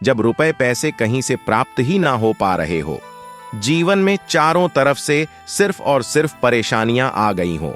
जब रुपए पैसे कहीं से प्राप्त ही ना हो पा रहे हो, जीवन में चारों तरफ से सिर्फ और सिर्फ परेशानियां आ गई हो,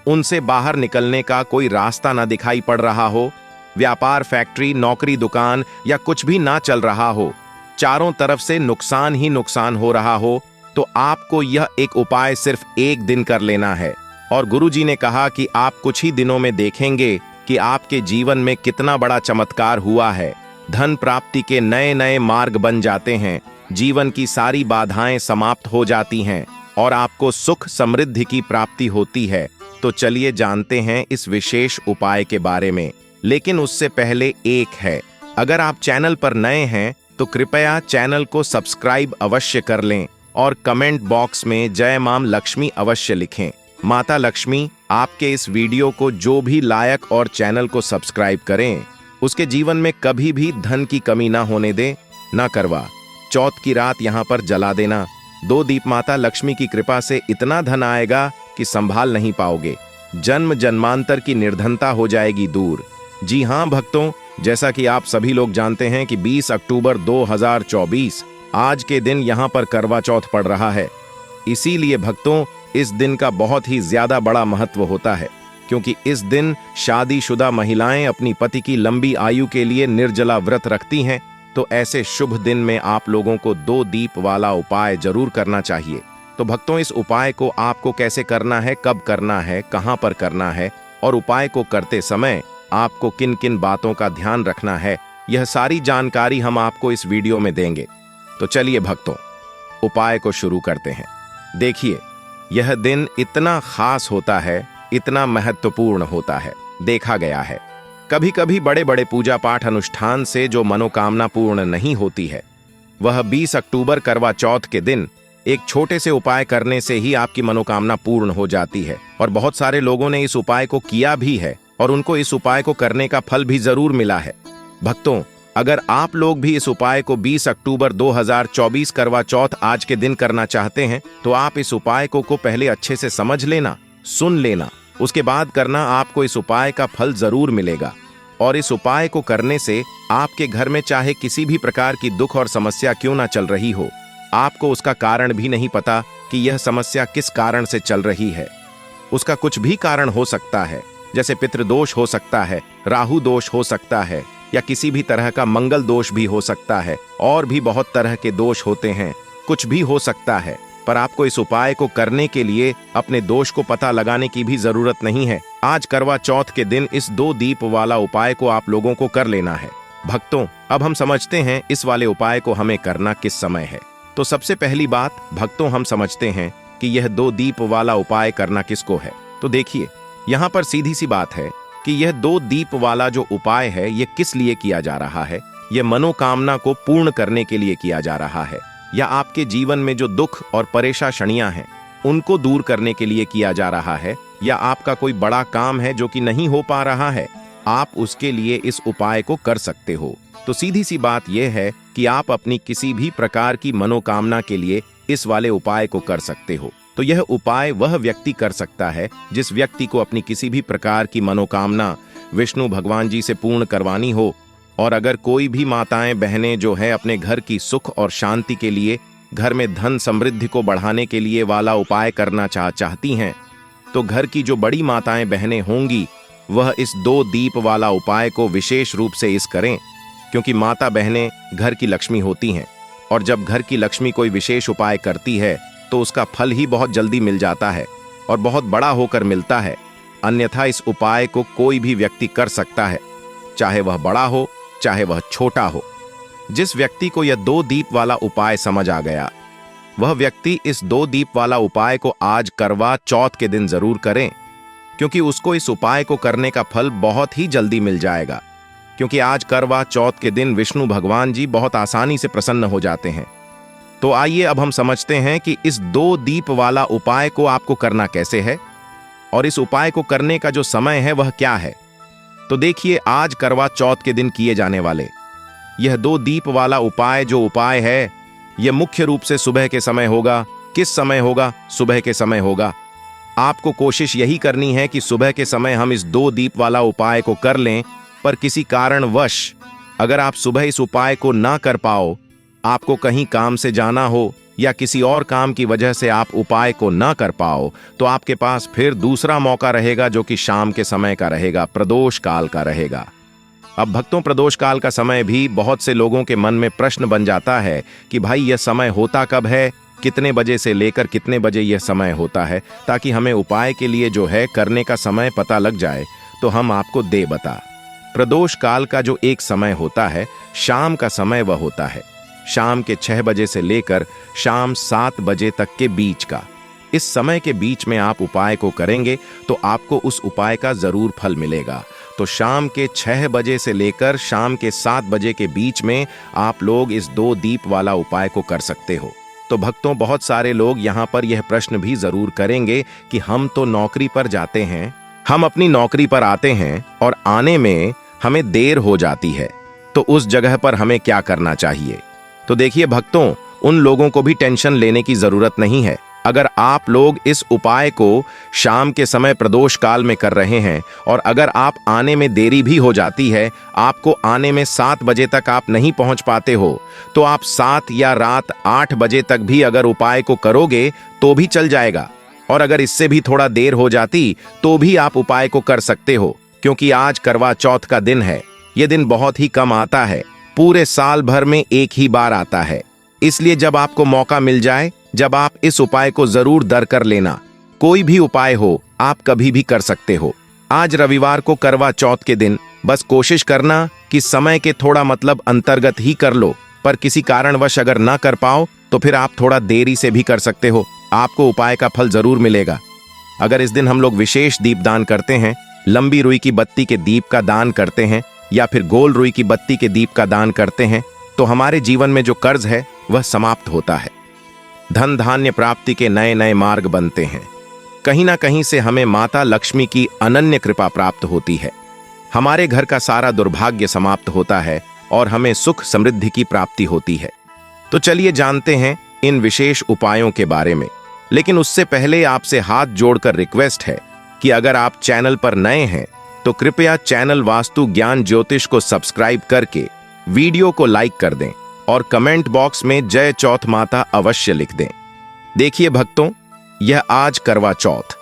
उनसे बाहर निकलने का कोई रास्ता ना दिखाई पड़ रहा हो, व्यापार, फैक्ट्री, नौकरी, दुकान या कुछ भी ना चल रहा हो, चारों तरफ से नुकसान ही नुकसान हो रहा हो, तो आपको यह एक उपाय सिर्फ एक दिन कर लेना है। और गुरुजी ने कहा कि आप कुछ ही दिनों में देखेंगे कि आपके जीवन में कितना बड़ा चमत्कार हुआ है। धन प्राप्ति के नए नए मार्ग बन जाते हैं, जीवन की सारी बाधाएं समाप्त हो जाती हैं और आपको सुख समृद्धि की प्राप्ति होती है। तो चलिए जानते हैं इस विशेष उपाय के बारे में। लेकिन उससे पहले एक है, अगर आप चैनल पर नए हैं तो कृपया चैनल को सब्सक्राइब अवश्य कर लें और कमेंट बॉक्स में जय मां लक्ष्मी अवश्य लिखें। माता लक्ष्मी आपके इस वीडियो को जो भी लायक और चैनल को सब्सक्राइब करें, उसके जीवन में कभी भी धन की कमी ना होने दे। ना करवा चौथ की रात यहाँ पर जला देना 2 दीप। माता लक्ष्मी की कृपा से इतना धन आएगा कि संभाल नहीं पाओगे। जन्म जन्मांतर की निर्धनता हो जाएगी दूर। जी हाँ भक्तों, जैसा कि आप सभी लोग जानते हैं कि 20 अक्टूबर 2024 आज के दिन यहाँ पर करवा चौथ पड़ रहा है। इसीलिए भक्तों, इस दिन का बहुत ही ज्यादा बड़ा महत्व होता है, क्योंकि इस दिन शादीशुदा महिलाएं अपनी पति की लंबी आयु के लिए निर्जला व्रत रखती हैं। तो ऐसे शुभ दिन में आप लोगों को 2 दीप वाला उपाय जरूर करना चाहिए। तो भक्तों, इस उपाय को आपको कैसे करना है, कब करना है, कहां पर करना है और उपाय को करते समय आपको किन किन बातों का ध्यान रखना है, यह सारी जानकारी हम आपको इस वीडियो में देंगे। तो चलिए भक्तों, उपाय को शुरू करते हैं। देखिए, यह दिन इतना खास होता है, इतना महत्वपूर्ण होता है। देखा गया है कभी कभी बड़े बड़े पूजा पाठ अनुष्ठान से जो मनोकामना पूर्ण नहीं होती है, वह 20 अक्टूबर करवा चौथ के दिन एक छोटे से उपाय करने से ही आपकी मनोकामना पूर्ण हो जाती है। और बहुत सारे लोगों ने इस उपाय को किया भी है और उनको इस उपाय को करने का फल भी जरूर मिला है। भक्तों, अगर आप लोग भी इस उपाय को 20 अक्टूबर 2024 करवा चौथ आज के दिन करना चाहते हैं, तो आप इस उपाय को पहले अच्छे से समझ लेना, सुन लेना, उसके बाद करना। आपको इस उपाय का फल जरूर मिलेगा। और इस उपाय को करने से आपके घर में चाहे किसी भी प्रकार की दुख और समस्या क्यों ना चल रही हो, आपको उसका कारण भी नहीं पता कि यह समस्या किस कारण से चल रही है। उसका कुछ भी कारण हो सकता है, जैसे पितृदोष हो सकता है, राहु दोष हो सकता है, या किसी भी तरह का मंगल दोष भी हो सकता है। और भी बहुत तरह के दोष होते हैं, कुछ भी हो सकता है। पर आपको इस उपाय को करने के लिए अपने दोष को पता लगाने की भी जरूरत नहीं है। आज करवा चौथ के दिन इस 2 दीप वाला उपाय को आप लोगों को कर लेना है। भक्तों, अब हम समझते हैं इस वाले उपाय को हमें करना किस समय है। तो सबसे पहली बात भक्तों, हम समझते हैं कि यह 2 दीप वाला उपाय करना किसको है। तो देखिए, यहाँ पर सीधी सी बात है कि यह 2 दीप वाला जो उपाय है, यह किस लिए किया जा रहा है। यह मनोकामना को पूर्ण करने के लिए किया जा रहा है, या आपके जीवन में जो दुख और परेशानियां हैं उनको दूर करने के लिए किया जा रहा है, या आपका कोई बड़ा काम है जो कि नहीं हो पा रहा है, आप उसके लिए इस उपाय को कर सकते हो। तो सीधी सी बात यह है कि आप अपनी किसी भी प्रकार की मनोकामना के लिए इस वाले उपाय को कर सकते हो। तो यह उपाय वह व्यक्ति कर सकता है जिस व्यक्ति को अपनी किसी भी प्रकार की मनोकामना विष्णु भगवान जी से पूर्ण करवानी हो। और अगर कोई भी माताएं बहनें जो है अपने घर की सुख और शांति के लिए, घर में धन समृद्धि को बढ़ाने के लिए वाला उपाय करना चाहती हैं, तो घर की जो बड़ी माताएं बहनें होंगी वह इस 2 दीप वाला उपाय को विशेष रूप से इस करें, क्योंकि माता बहनें घर की लक्ष्मी होती हैं। और जब घर की लक्ष्मी कोई विशेष उपाय करती है तो उसका फल ही बहुत जल्दी मिल जाता है और बहुत बड़ा होकर मिलता है। अन्यथा इस उपाय को कोई भी व्यक्ति कर सकता है, चाहे वह बड़ा हो चाहे वह छोटा हो। जिस व्यक्ति को यह 2 दीप वाला उपाय समझ आ गया, वह व्यक्ति इस 2 दीप वाला उपाय को आज करवा चौथ के दिन जरूर करें, क्योंकि उसको इस उपाय को करने का फल बहुत ही जल्दी मिल जाएगा। क्योंकि आज करवा चौथ के दिन विष्णु भगवान जी बहुत आसानी से प्रसन्न हो जाते हैं। तो आइए अब हम समझते हैं कि इस 2 दीप वाला उपाय को आपको करना कैसे है और इस उपाय को करने का जो समय है वह क्या है। तो देखिए, आज करवा चौथ के दिन किए जाने वाले यह 2 दीप वाला उपाय जो उपाय है, यह मुख्य रूप से सुबह के समय होगा। किस समय होगा? सुबह के समय होगा। आपको कोशिश यही करनी है कि सुबह के समय हम इस 2 दीप वाला उपाय को कर लें। पर किसी कारणवश अगर आप सुबह इस उपाय को ना कर पाओ, आपको कहीं काम से जाना हो या किसी और काम की वजह से आप उपाय को ना कर पाओ, तो आपके पास फिर दूसरा मौका रहेगा जो कि शाम के समय का रहेगा, प्रदोष काल का रहेगा। अब भक्तों, प्रदोष काल का समय भी बहुत से लोगों के मन में प्रश्न बन जाता है कि भाई यह समय होता कब है, कितने बजे से लेकर कितने बजे यह समय होता है, ताकि हमें उपाय के लिए जो है करने का समय पता लग जाए तो हम आपको दे बता। प्रदोष काल का जो एक समय होता है, शाम का समय वह होता है शाम के 6 बजे से लेकर शाम 7 बजे तक के बीच का। इस समय के बीच में आप उपाय को करेंगे तो आपको उस उपाय का जरूर फल मिलेगा। तो शाम के 6 बजे से लेकर शाम के 7 बजे के बीच में आप लोग इस 2 दीप वाला उपाय को कर सकते हो। तो भक्तों, बहुत सारे लोग यहाँ पर यह प्रश्न भी जरूर करेंगे कि हम तो नौकरी पर जाते हैं, हम अपनी नौकरी पर आते हैं और आने में हमें देर हो जाती है, तो उस जगह पर हमें क्या करना चाहिए? तो देखिए भक्तों, उन लोगों को भी टेंशन लेने की जरूरत नहीं है। अगर आप लोग इस उपाय को शाम के समय प्रदोष काल में कर रहे हैं और अगर आप आने में देरी भी हो जाती है, आपको आने में 7 बजे तक आप नहीं पहुंच पाते हो, तो आप 7 या रात 8 बजे तक भी अगर उपाय को करोगे तो भी चल जाएगा। और अगर इससे भी थोड़ा देर हो जाती तो भी आप उपाय को कर सकते हो, क्योंकि आज करवा चौथ का दिन है। यह दिन बहुत ही कम आता है, पूरे साल भर में एक ही बार आता है। इसलिए जब आपको मौका मिल जाए, जब आप इस उपाय को जरूर दर कर लेना। कोई भी उपाय हो, आप कभी भी कर सकते हो। आज रविवार को करवा चौथ के दिन बस कोशिश करना कि समय के थोड़ा अंतर्गत ही कर लो, पर किसी कारणवश अगर ना कर पाओ तो फिर आप थोड़ा देरी से भी कर सकते हो, आपको उपाय का फल जरूर मिलेगा। अगर इस दिन हम लोग विशेष दीपदान करते हैं, लंबी रुई की बत्ती के दीप का दान करते हैं या फिर गोल रुई की बत्ती के दीप का दान करते हैं, तो हमारे जीवन में जो कर्ज है वह समाप्त होता है। धन धान्य प्राप्ति के नए नए मार्ग बनते हैं। कहीं ना कहीं से हमें माता लक्ष्मी की अनन्य कृपा प्राप्त होती है। हमारे घर का सारा दुर्भाग्य समाप्त होता है और हमें सुख समृद्धि की प्राप्ति होती है। तो चलिए जानते हैं इन विशेष उपायों के बारे में। लेकिन उससे पहले आपसे हाथ जोड़कर रिक्वेस्ट है कि अगर आप चैनल पर नए हैं तो कृपया चैनल वास्तु ज्ञान ज्योतिष को सब्सक्राइब करके वीडियो को लाइक कर दें और कमेंट बॉक्स में जय चौथ माता अवश्य लिख दें। देखिए भक्तों, यह आज करवा चौथ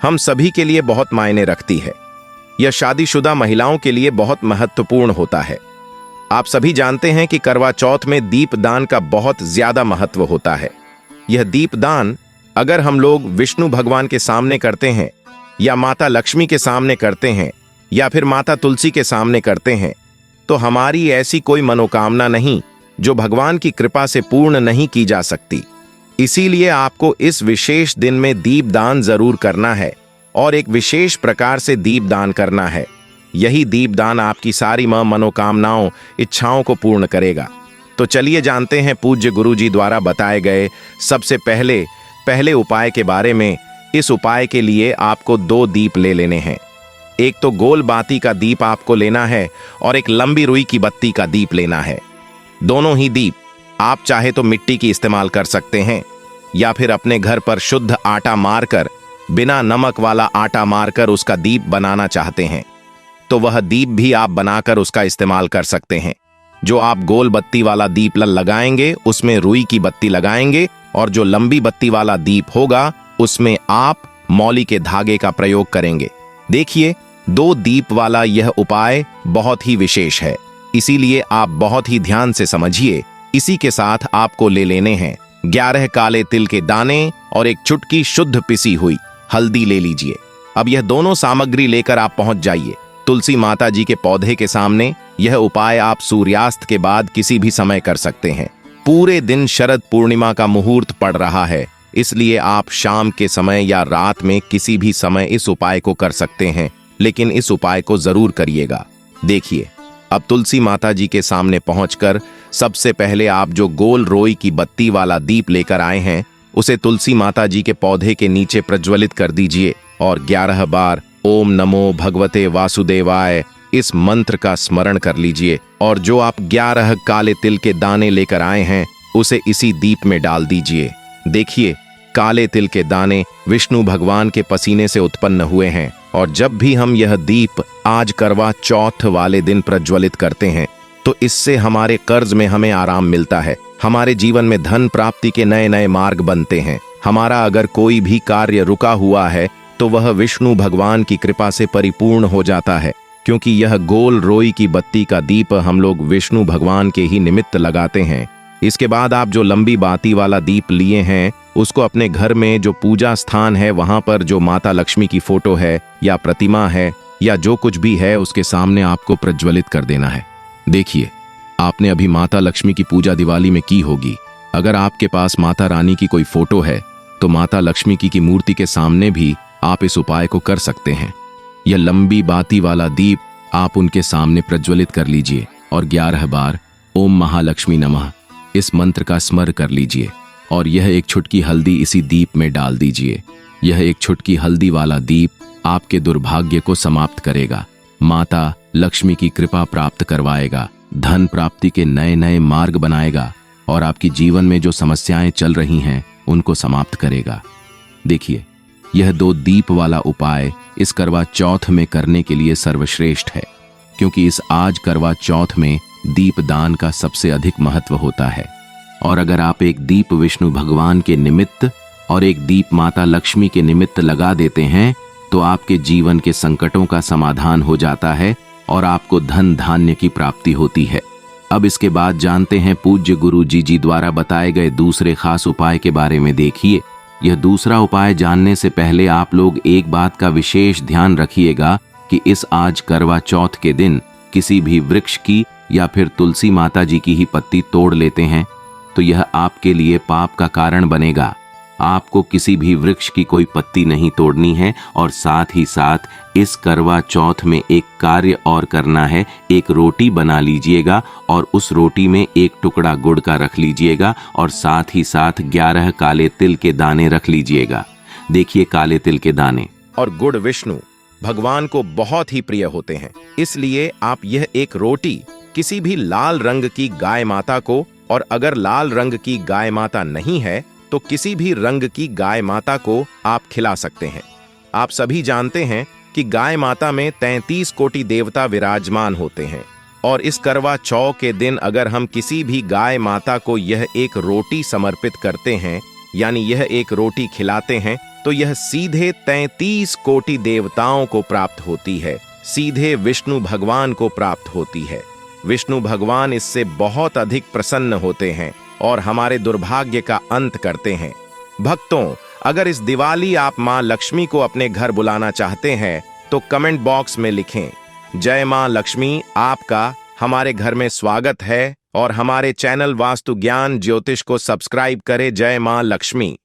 हम सभी के लिए बहुत मायने रखती है। यह शादीशुदा महिलाओं के लिए बहुत महत्वपूर्ण होता है। आप सभी जानते हैं कि करवा चौथ में दीपदान का बहुत ज्यादा महत्व होता है। यह दीपदान अगर हम लोग विष्णु भगवान के सामने करते हैं या माता लक्ष्मी के सामने करते हैं या फिर माता तुलसी के सामने करते हैं, तो हमारी ऐसी कोई मनोकामना नहीं जो भगवान की कृपा से पूर्ण नहीं की जा सकती। इसीलिए आपको इस विशेष दिन में दीपदान जरूर करना है और एक विशेष प्रकार से दीपदान करना है। यही दीपदान आपकी सारी मनोकामनाओं, इच्छाओं को पूर्ण करेगा। तो चलिए जानते हैं पूज्य गुरुजी द्वारा बताए गए सबसे पहले उपाय के बारे में। इस उपाय के लिए आपको 2 दीप ले लेने हैं। एक तो गोल बाती का दीप आपको लेना है और एक लंबी रुई की बत्ती का दीप लेना है। दोनों ही दीप आप चाहे तो मिट्टी की इस्तेमाल कर सकते हैं या फिर अपने घर पर शुद्ध आटा मारकर, बिना नमक वाला आटा मारकर उसका दीप बनाना चाहते हैं तो वह दीप भी आप बनाकर उसका इस्तेमाल कर सकते हैं। जो आप गोल बत्ती वाला दीप लगाएंगे उसमें रुई की बत्ती लगाएंगे और जो लंबी बत्ती वाला दीप होगा उसमें आप मौली के धागे का प्रयोग करेंगे। देखिए, 2 दीप वाला यह उपाय बहुत ही विशेष है, इसीलिए आप बहुत ही ध्यान से समझिए। इसी के साथ आपको ले लेने हैं 11 काले तिल के दाने और एक चुटकी शुद्ध पिसी हुई हल्दी ले लीजिए। अब यह दोनों सामग्री लेकर आप पहुंच जाइए तुलसी माता जी के पौधे के सामने। यह उपाय आप सूर्यास्त के बाद किसी भी समय कर सकते हैं। पूरे दिन शरद पूर्णिमा का मुहूर्त पड़ रहा है, इसलिए आप शाम के समय या रात में किसी भी समय इस उपाय को कर सकते हैं, लेकिन इस उपाय को जरूर करिएगा। देखिए, अब तुलसी माता जी के सामने पहुंचकर सबसे पहले आप जो गोल रोई की बत्ती वाला दीप लेकर आए हैं उसे तुलसी माता जी के पौधे के नीचे प्रज्वलित कर दीजिए और 11 बार ओम नमो भगवते वासुदेवाय इस मंत्र का स्मरण कर लीजिए। और जो आप 11 काले तिल के दाने लेकर आए हैं उसे इसी दीप में डाल दीजिए। देखिए, काले तिल के दाने विष्णु भगवान के पसीने से उत्पन्न हुए हैं और जब भी हम यह दीप आज करवा चौथ वाले दिन प्रज्वलित करते हैं तो इससे हमारे कर्ज में हमें आराम मिलता है, हमारे जीवन में धन प्राप्ति के नए नए मार्ग बनते हैं। हमारा अगर कोई भी कार्य रुका हुआ है तो वह विष्णु भगवान की कृपा से परिपूर्ण हो जाता है, क्योंकि यह गोल रोई की बत्ती का दीप हम लोग विष्णु भगवान के ही निमित्त लगाते हैं। इसके बाद आप जो लंबी बाती वाला दीप लिए हैं उसको अपने घर में जो पूजा स्थान है वहां पर जो माता लक्ष्मी की फोटो है या प्रतिमा है या जो कुछ भी है उसके सामने आपको प्रज्वलित कर देना है। देखिए, आपने अभी माता लक्ष्मी की पूजा दिवाली में की होगी। अगर आपके पास माता रानी की कोई फोटो है तो माता लक्ष्मी की मूर्ति के सामने भी आप इस उपाय को कर सकते हैं। यह लंबी बाती वाला दीप आप उनके सामने प्रज्वलित कर लीजिए और 11 बार ओम महालक्ष्मी नमः इस मंत्र का स्मरण कर लीजिए और यह एक चुटकी हल्दी इसी दीप में डाल दीजिए। यह एक चुटकी हल्दी वाला दीप आपके दुर्भाग्य को समाप्त करेगा, माता लक्ष्मी की कृपा प्राप्त करवाएगा, धन प्राप्ति के नए नए मार्ग बनाएगा और आपकी जीवन में जो समस्याएं चल रही हैं उनको समाप्त करेगा। देखिए, यह 2 दीप वाला उपाय इस करवा चौथ में करने के लिए सर्वश्रेष्ठ है, क्योंकि इस आज करवा चौथ में दीप दान का सबसे अधिक महत्व होता है। और अगर आप एक दीप विष्णु भगवान के निमित्त और एक दीप माता लक्ष्मी के निमित्त लगा देते हैं तो आपके जीवन के संकटों का समाधान हो जाता है और आपको धन धान्य की प्राप्ति होती है। अब इसके बाद जानते हैं पूज्य गुरु जी द्वारा बताए गए दूसरे खास उपाय के बारे में। देखिए, यह दूसरा उपाय जानने से पहले आप लोग एक बात का विशेष ध्यान रखिएगा कि इस आज करवा चौथ के दिन किसी भी वृक्ष की या फिर तुलसी माता जी की ही पत्ती तोड़ लेते हैं तो यह आपके लिए पाप का कारण बनेगा। आपको किसी भी वृक्ष की कोई पत्ती नहीं तोड़नी है और साथ ही साथ इस करवा चौथ में एक कार्य और करना है। एक रोटी बना लीजिएगा और उस रोटी में एक टुकड़ा गुड़ का रख लीजिएगा और साथ ही साथ 11 काले तिल के दाने रख लीजिएगा। देखिए, काले तिल के दाने और गुड़ विष्णु भगवान को बहुत ही प्रिय होते हैं, इसलिए आप यह एक रोटी किसी भी लाल रंग की गाय माता को, और अगर लाल रंग की गाय माता नहीं है तो किसी भी रंग की गाय माता को आप खिला सकते हैं। आप सभी जानते हैं कि गाय माता में 33 कोटि देवता विराजमान होते हैं और इस करवा चौथ के दिन अगर हम किसी भी गाय माता को यह एक रोटी समर्पित करते हैं, यानी यह एक रोटी खिलाते हैं, तो यह सीधे 33 कोटि देवताओं को प्राप्त होती है, सीधे विष्णु भगवान को प्राप्त होती है। विष्णु भगवान इससे बहुत अधिक प्रसन्न होते हैं और हमारे दुर्भाग्य का अंत करते हैं। भक्तों, अगर इस दिवाली आप मां लक्ष्मी को अपने घर बुलाना चाहते हैं तो कमेंट बॉक्स में लिखें, जय मां लक्ष्मी, आपका हमारे घर में स्वागत है और हमारे चैनल वास्तु ज्ञान ज्योतिष को सब्सक्राइब करें। जय मां लक्ष्मी।